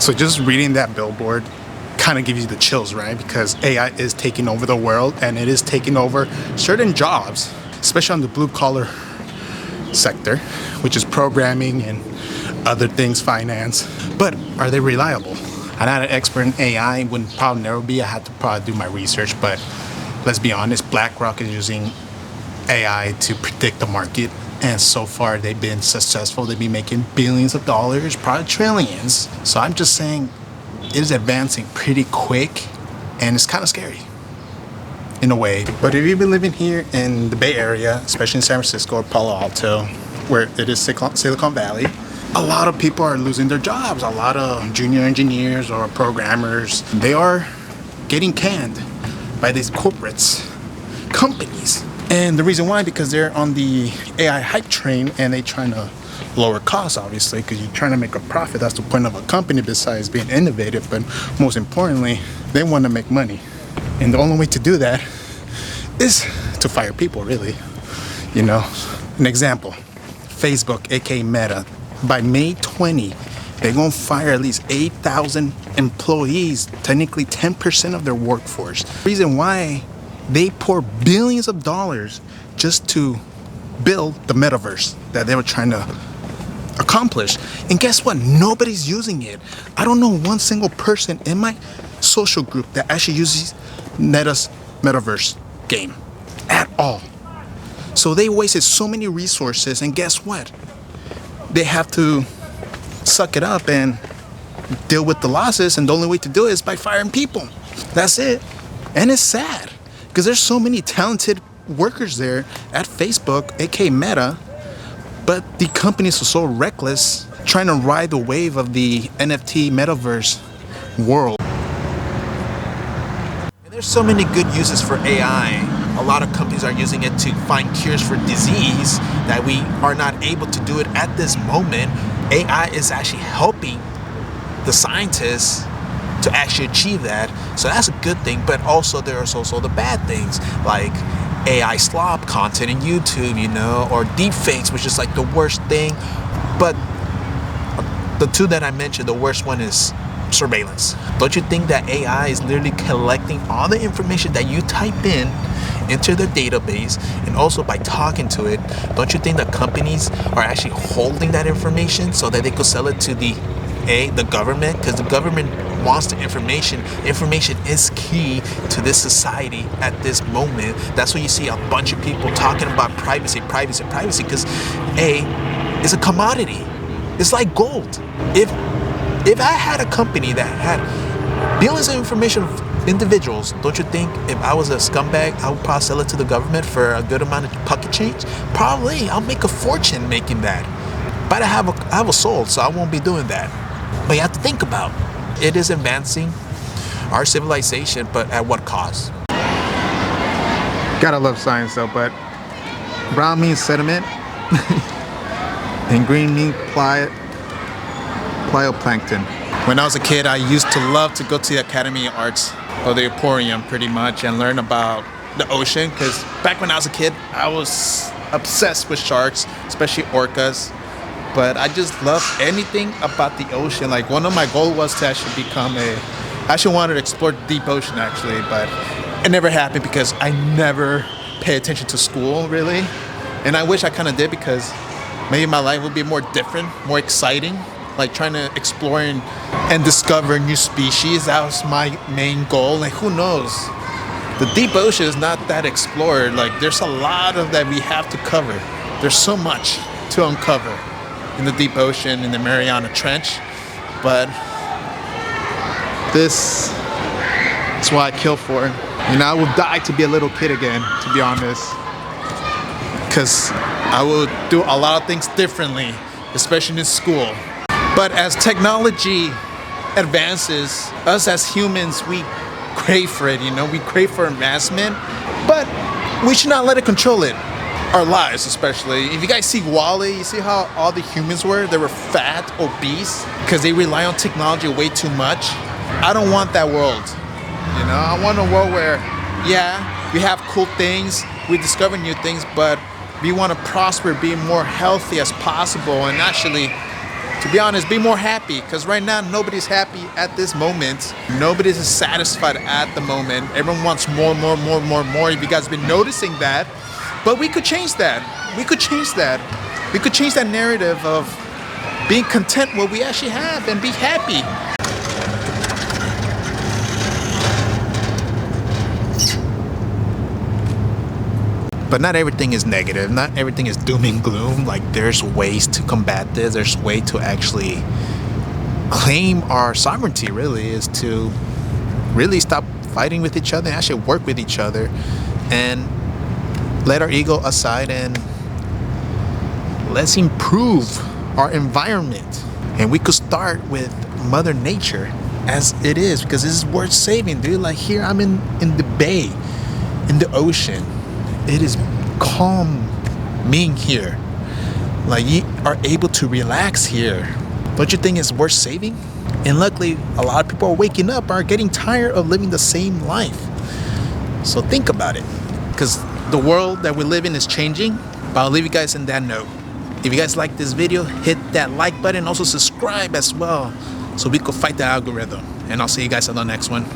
So just reading that billboard kind of gives you the chills, right? Because AI is taking over the world, and it is taking over certain jobs, especially on the blue collar sector, which is programming and other things, finance. But are they reliable? I'm not an expert in AI, would probably never be. I had to probably do my research, but let's be honest, BlackRock is using AI to predict the market, and so far they've been successful. They've been making billions of dollars, probably trillions. So I'm just saying it is advancing pretty quick, and it's kind of scary in a way. But if you've been living here in the Bay Area, especially in San Francisco or Palo Alto, where it is Silicon Valley, a lot of people are losing their jobs. A lot of junior engineers or programmers, they are getting canned by these corporates, companies. And the reason why, because they're on the AI hype train, and they're trying to lower costs, obviously, because you're trying to make a profit. That's the point of a company, besides being innovative. But most importantly, they want to make money. And the only way to do that is to fire people, really. You know, an example, Facebook, aka Meta, by May 20, they're going to fire at least 8,000 employees, technically 10% of their workforce. The reason why they pour billions of dollars just to build the metaverse that they were trying to accomplish. And guess what? Nobody's using it. I don't know one single person in my social group that actually uses Meta's metaverse game at all. So they wasted so many resources, and guess what? They have to suck it up and deal with the losses, and the only way to do it is by firing people. That's it. And it's sad because there's so many talented workers there at Facebook, aka Meta, but the companies are so reckless trying to ride the wave of the NFT metaverse world. And there's so many good uses for AI. A lot of companies are using it to find cures for disease that we are not able to do it at this moment. AI is actually helping the scientists to actually achieve that. So that's a good thing, but also there's also the bad things like AI slop content in YouTube, you know, or deepfakes, which is like the worst thing. But the two that I mentioned, the worst one is surveillance. Don't you think that AI is literally collecting all the information that you type in into the database, and also by talking to it, don't you think that companies are actually holding that information so that they could sell it to the government? Because the government wants the information. Information is key to this society at this moment. That's why you see a bunch of people talking about privacy, because it's a commodity. It's like gold. If I had a company that had billions of information of individuals, don't you think if I was a scumbag, I would probably sell it to the government for a good amount of pocket change? Probably. I'll make a fortune making that. But I have a soul, so I won't be doing that. But you have to think about it is advancing our civilization, but at what cost? Gotta love science though, but brown means sediment and green means plioplankton. When I was a kid, I used to love to go to the Academy of Arts, or the Emporium pretty much, and learn about the ocean, because back when I was a kid, I was obsessed with sharks, especially orcas. But I just love anything about the ocean. Like, one of my goals was to actually I actually wanted to explore the deep ocean actually, but it never happened because I never pay attention to school really. And I wish I kind of did, because maybe my life would be more different, more exciting. Like trying to explore and discover new species. That was my main goal. Like, who knows? The deep ocean is not that explored. Like, there's a lot of that we have to cover. There's so much to uncover in the deep ocean, in the Mariana Trench. But this is what I kill for. And I would die to be a little kid again, to be honest. Because I would do a lot of things differently, especially in school. But as technology advances, us as humans, we crave for it, you know? We crave for advancement, but we should not let it control it. Our lives, especially. If you guys see WALL-E, you see how all the humans were? They were fat, obese, because they rely on technology way too much. I don't want that world, you know? I want a world where, yeah, we have cool things, we discover new things, but we want to prosper, be more healthy as possible, and actually To be honest, be more happy, because right now nobody's happy at this moment. Nobody's satisfied at the moment. Everyone wants more. If you guys have been noticing that, but we could change that. We could change that. We could change that narrative of being content with what we actually have and be happy. But not everything is negative. Not everything is doom and gloom. Like, there's ways to combat this. There's way to actually claim our sovereignty, really, is to really stop fighting with each other and actually work with each other and let our ego aside and let's improve our environment. And we could start with Mother Nature as it is, because this is worth saving, dude. Like, here I'm in the bay, in the ocean. It is calm being here. Like, you are able to relax here. Don't you think it's worth saving? And luckily, a lot of people are waking up, are getting tired of living the same life. So think about it, because the world that we live in is changing. But I'll leave you guys in that note. If you guys like this video, hit that like button. Also subscribe as well, so we could fight the algorithm. And I'll see you guys on the next one.